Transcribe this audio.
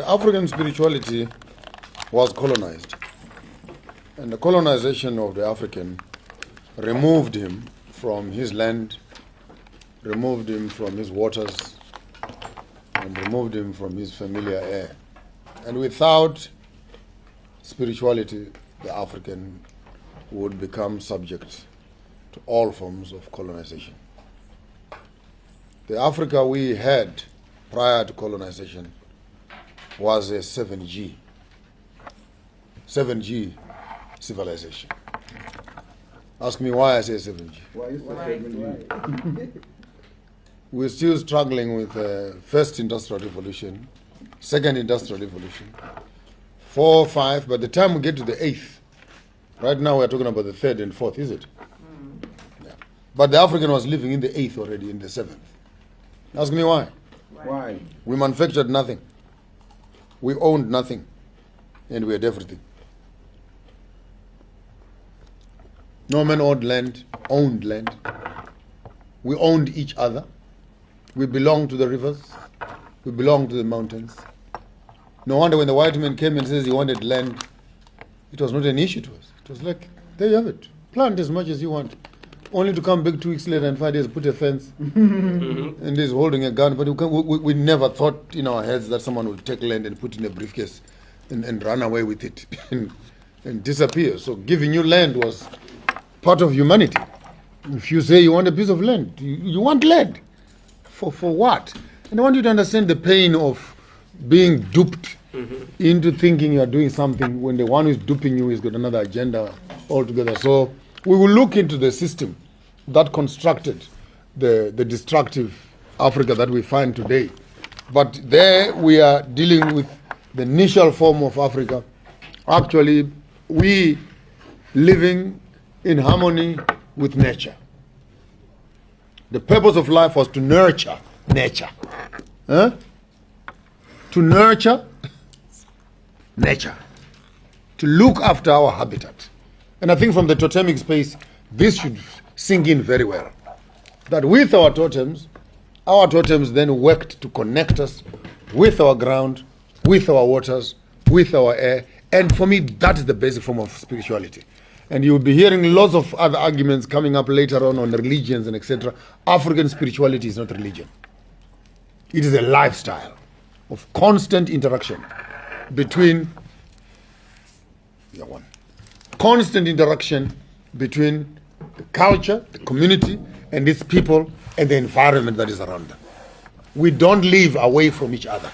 African spirituality was colonized, and the colonization of the African removed him from his land, removed him from his waters, and removed him from his familiar air. And without spirituality, the African would become subject to all forms of colonization. The Africa we had prior to colonization was a 7G civilization. Ask me why I say 7G. Why is it 7G? We're still struggling with the first industrial revolution, second industrial revolution, 4, 5. By the time we get to the 8th, right now we're talking about the 3rd and 4th, is it? Yeah. But the African was living in the 8th already, in the 7th. Ask me why. Why? We manufactured nothing. We owned nothing, and we had everything. No man owned land. We owned each other. We belonged to the rivers. We belonged to the mountains. No wonder when the white man came and says he wanted land, it was not an issue to us. It was like, there you have it. Plant as much as you want. Only to come back 2 weeks later and 5 days, put a fence, and he's holding a gun. But we never thought in our heads that someone would take land and put it in a briefcase and run away with it and disappear. So giving you land was part of humanity. If you say you want a piece of land, you want land. For what? And I want you to understand the pain of being duped into thinking you are doing something when the one who is duping you has got another agenda altogether. So we will look into the system that constructed the destructive Africa that we find today. But there we are dealing with the initial form of Africa. Actually, we living in harmony with nature. The purpose of life was to nurture nature. To nurture nature. To look after our habitat. And I think from the totemic space, this should sink in very well. That with our totems then worked to connect us with our ground, with our waters, with our air. And for me, that is the basic form of spirituality. And you'll be hearing lots of other arguments coming up later on religions and etc. African spirituality is not religion. It is a lifestyle of constant interaction between the culture, the community, and its people, and the environment that is around them. We don't live away from each other.